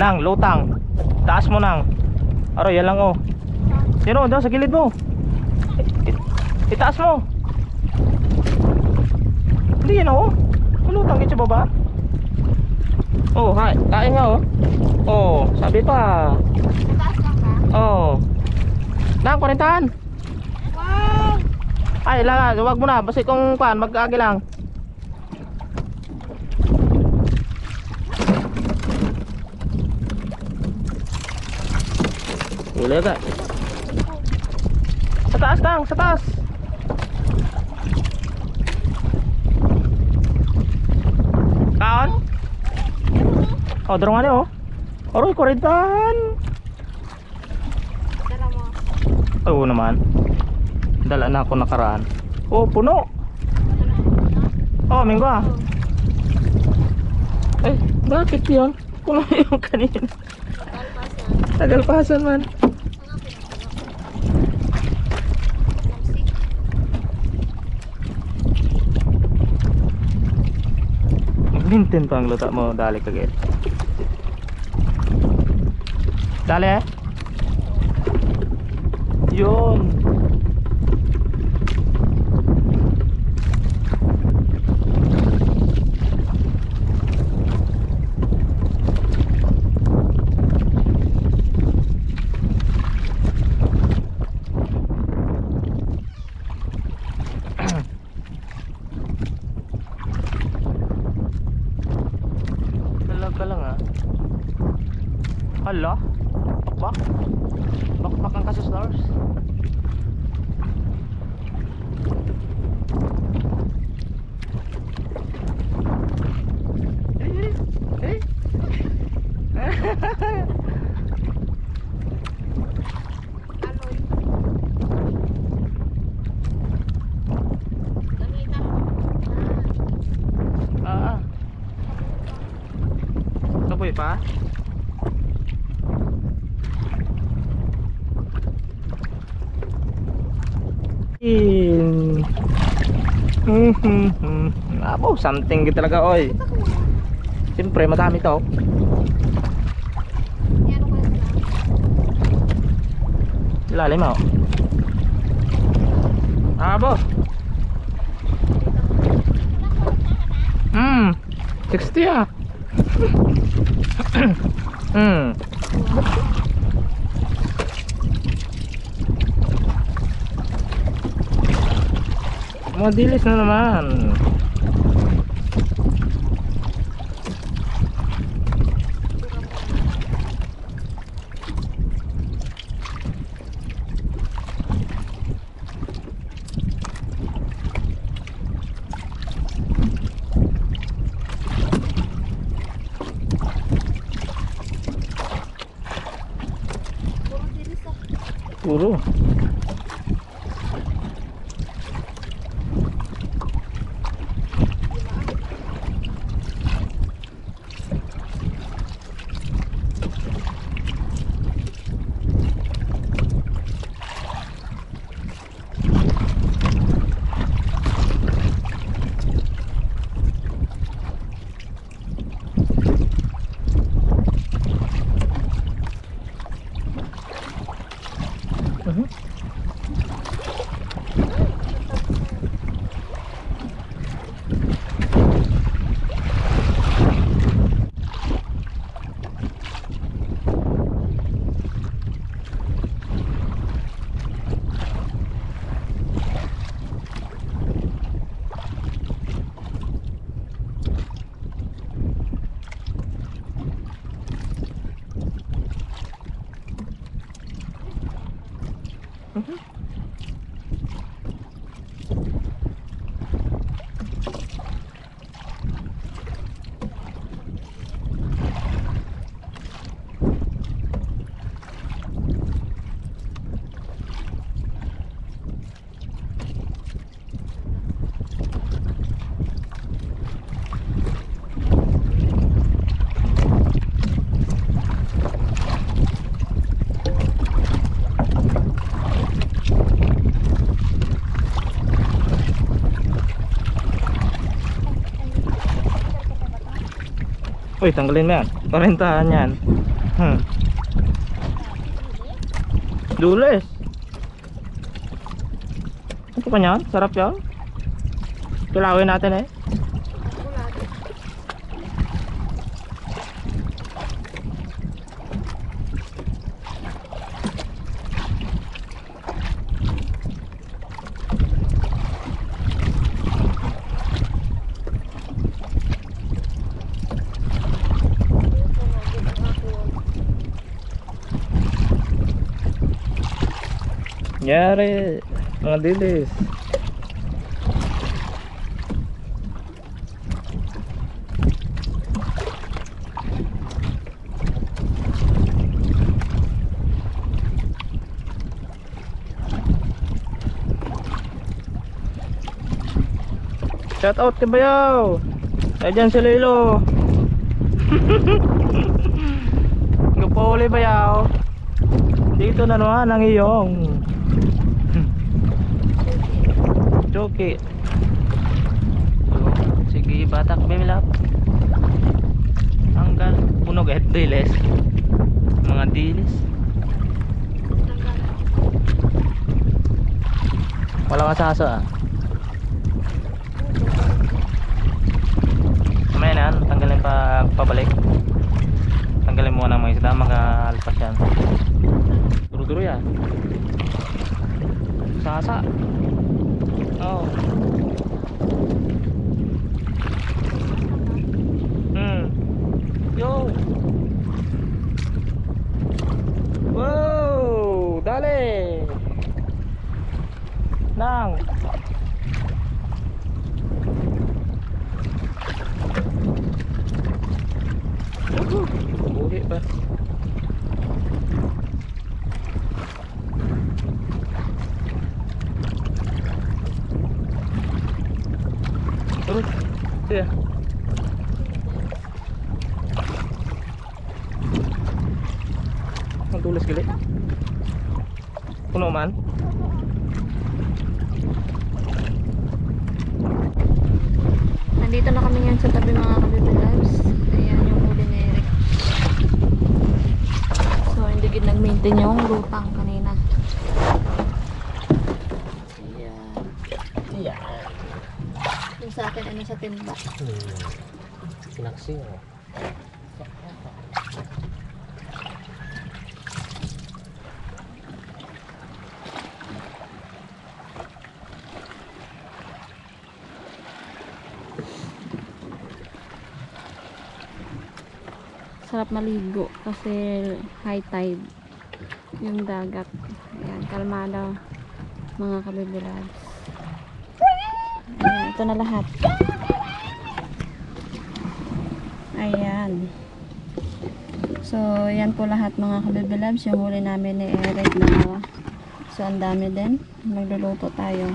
Nang, lutang. Taas mo nang. Aroy, yan lang oh. Yan oh, doon sa gilid mo. Itaas mo. Hindi yan oh. Lutang dito sa baba. Oh, hay, kain nga oh. Oh, sabi pa. Mataas lang ba? Oh. Nang, 40. Wow! Ay, lang, wag mo na. Basta kung pan, mag-agi lang. Uli agad. Sa taas lang, sa taas. Kaon? Oh, darong ano oh. Aroy, 40. Dala mo. Oo naman. Dala na ako nakaraan. Oh, puno. Oh, minggo ah. Eh, bakit yun? Puno yung kanina. Kalpasan. Tagalpasan man. Maglintin pa ang luta mo. Dali kagit. Dali eh. Yun. Talaga lang ah. Hala. Bakbak. Bakbak ang kasusnars. Aloy. Gamitan mo. Ah. Kapoy pa? Abo, something gitu talaga oy. Siyempre madami to. Yan ko yan. Lalim oh. Abo. 60 ah. Madilis na naman. Puro dilis ah. Puro. Uy, tanggalin mo yan. 40 yan. Dules. Ano pa yan? Sarap yan. Kilawin natin eh. Kulado. Yari. Mga dilis. Shout out kay Bayaw. Ayan si Lilo. Gupuli Bayaw. Dito na naman ang iyong Joki. Sige, batak bimilap. Hanggang puno kahit dilis. Mga dilis. Walang asaso ah. Mamaya na yan, tanggalin pa pabalik. Tanggalin muna ng mga isda, mag-alpas yan. Duro-duro yan. Sasa. Oh. Yo. Wow, dale. Nang. Buhi pa. Terus, ya. Ang tulis gali. Puno man. Nandito na kami ngayon sa tabi mga kabibilags. Ayan yung huli ni Eric. So hindi gid nag-maintain yung lutang kanina. Ayan. Iya. Yung sa akin ano sa timba. Pinaksi oh. Sarap maligo kasi high tide yung dagat. Ayan, kalmado mga kabibilags. Ayan, ito na lahat. Ayan. So, yan po lahat mga kabibilags. Yung huli namin ni Eric na so, ang dami din. Magluluto tayo.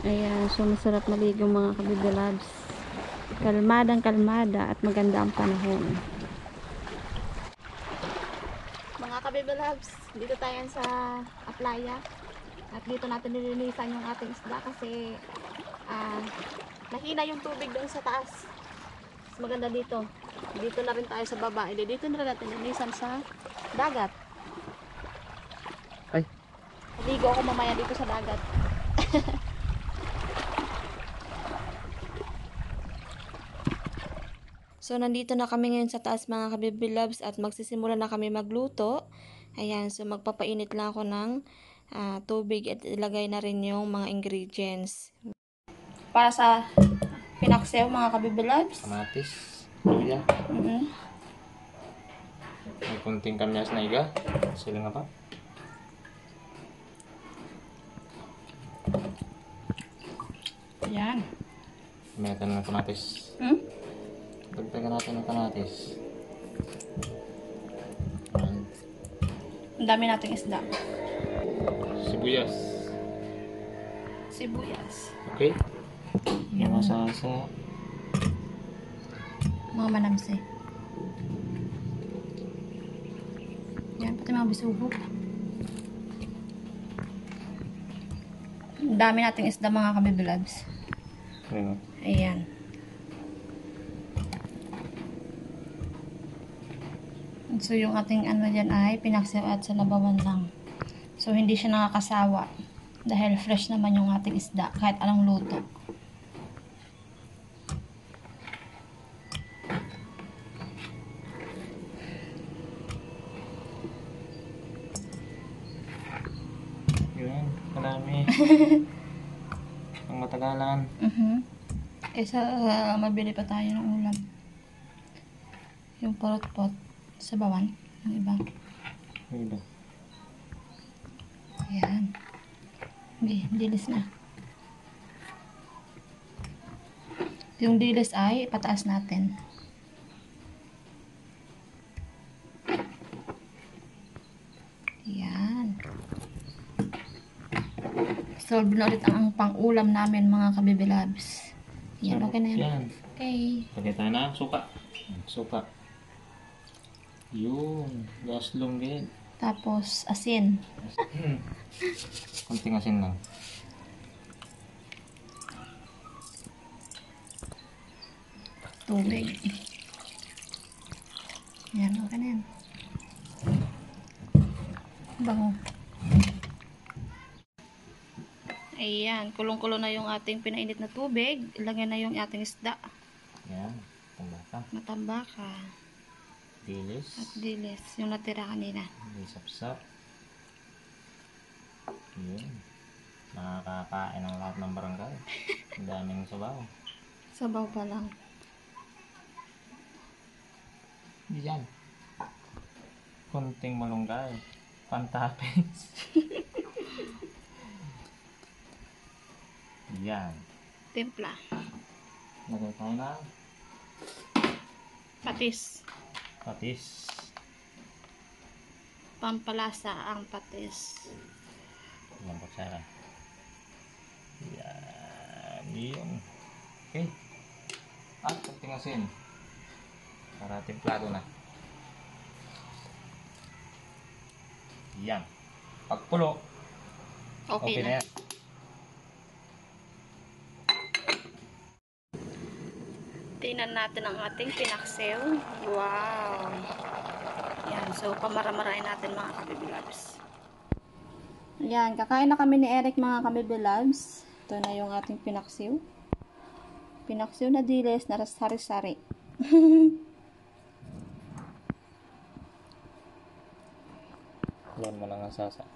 Ayan, so masarap maligo mga kabibilags. Kalmadang kalmada at maganda ang panahon. Mga kabibilags, dito tayo sa playa. At dito natin nilinisan yung ating isda kasi mahina yung tubig doon sa taas. Mas maganda dito. Dito na rin tayo sa baba. Dito na rin natin nilinisan sa dagat. Ay. Maligo ako mamaya dito sa dagat. So, nandito na kami ngayon sa taas mga kabibilabs at magsisimula na kami magluto. Ayan, so magpapainit lang ako ng tubig at ilagay na rin yung mga ingredients. Para sa pinaksew mga kabibilabs. Kamatis. Luya. May May kunting kamyas na iga. Sila nga pa. Ayan. May natin ng kamatis. Dagdagan natin ng kamatis. Ang dami nating isda. Sibuyas. Sibuyas. Okay. Yung masasa. Mga manamsi. Yan, pati mga bisugo. Ang dami nating isda mga kabibilabs. Ayun. Ayan. So, yung ating ano dyan ay pinaksiw at sinabawan lang. So, hindi siya nakakasawa. Dahil fresh naman yung ating isda, kahit anong luto. Yun, marami. Ang matagalan. Kaysa mabili pa tayo ng ulam. Yung porot-pot sa bawan. Yung iba. Ayun ba? Ayan. Okay, dilis na. Yung dilis ay ipataas natin. Ayan. Solve na ulit ang pang-ulam namin mga kabibilabs. Ayan, okay na yan. Yan. Okay. Lagay tayo na suka. Suka. Yun. Gas lunggit. Tapos, asin. Kunting asin lang. Tubig. Ayan, okay na yan. Bango. Ayan, kulong-kulo na yung ating pinainit na tubig. Ilagay na yung ating isda. Yan. Tambaka. Matambaka. Dilis. At dilis. Yung natira kanina. Isap-sap. Yun. Nakakain ng lahat ng barangay. Ang daming sabaw. Sabaw pa lang. Yan. Kunting malunggay. Pantapis. Yan. Timpla. Lagay tayo na Patis. patis. Pampalasa ang patis. Yan po Sarah. Yan. Yun. Okay. At kunting asin. Para templado na. Yan. Pagpulo. Okay, Okay na. na yan. Tingnan natin ang ating pinaksiw. Wow! Yan. So, pamaramarain natin mga kabibilabs. Yan. Kakain na kami ni Eric mga kabibilabs. Ito na yung ating pinaksiw. Pinaksiw na diles na sari-sari. Yan mo lang ang sasa.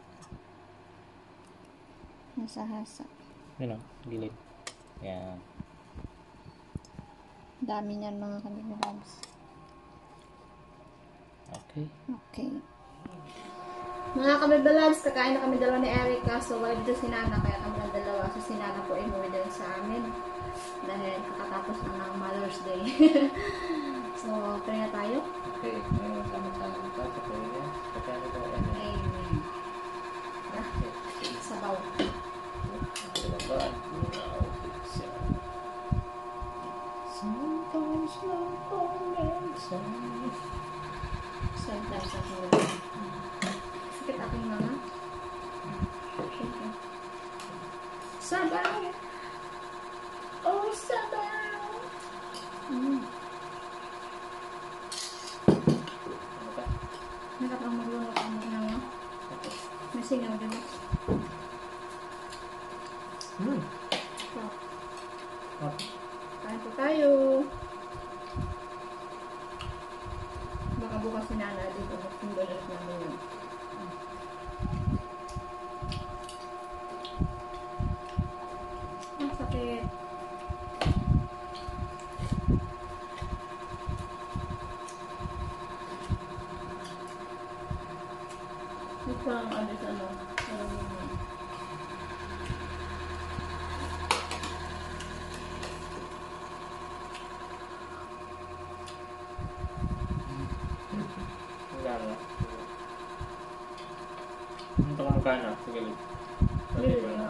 Nasa hasa. Yun o. Gilid. Yan. Dami niyan mga kabibilabs. Okay. Okay. Mga kabibilabs, kakain na kami dalawa ni Erica. So, wala dito si Nana. Kaya kami ng dalawa. So, si Nana po ay umuwi din sa amin. Dahil kakatapos na ng Mother's Day. So, pray na tayo. Okay. Ngayon, sama-sama ito. Sa pwede. Kapag ito. Amen. Sabaw. Sometimes love moments. Sometimes ako. Sakit aking mama. Sabaw! Oh, sabaw! Nakap ang maglunok ang mga may singaw din. So, kain po tayo. Baka bukas si Nana dito. Magsimbalas namin yun. Ang sakit. Ito ang alis ano. Ito ka magkano? Sige lang. Lili nga.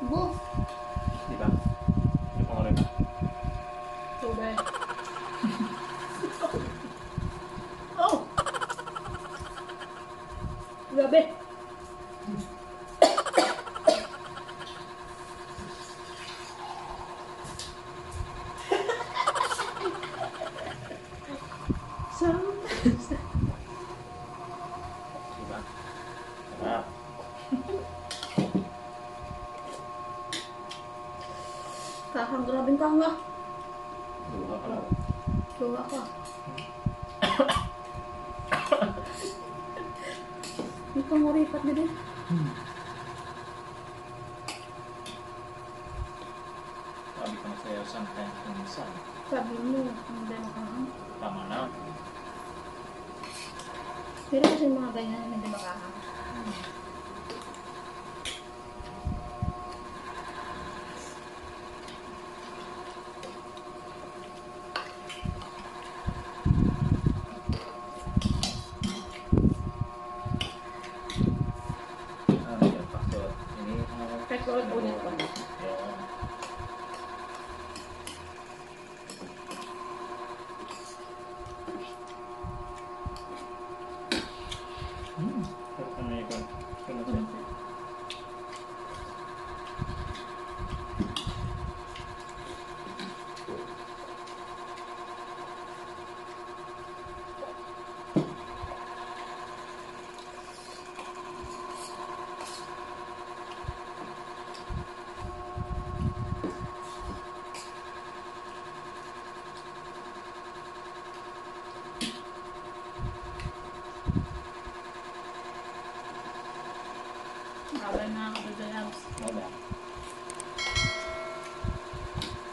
Bu, Di ba? Yung pangalan na. tubig. Oh! Grabe. Di ba? Sarap. Kakang grabing kanga. Luha ka lang. Luha ka. Hindi ka muripat din. Sabi ko na sa'yo, sometimes minsan. Sabi mo, hindi makahang. Tama na. Pero kasi mga ganyan, hindi makahang. Yan, pastor. Ini, Kahit ulit ko. Yun. Sarap na yun. Ano siya? Sabay na ako sa labs. Wala.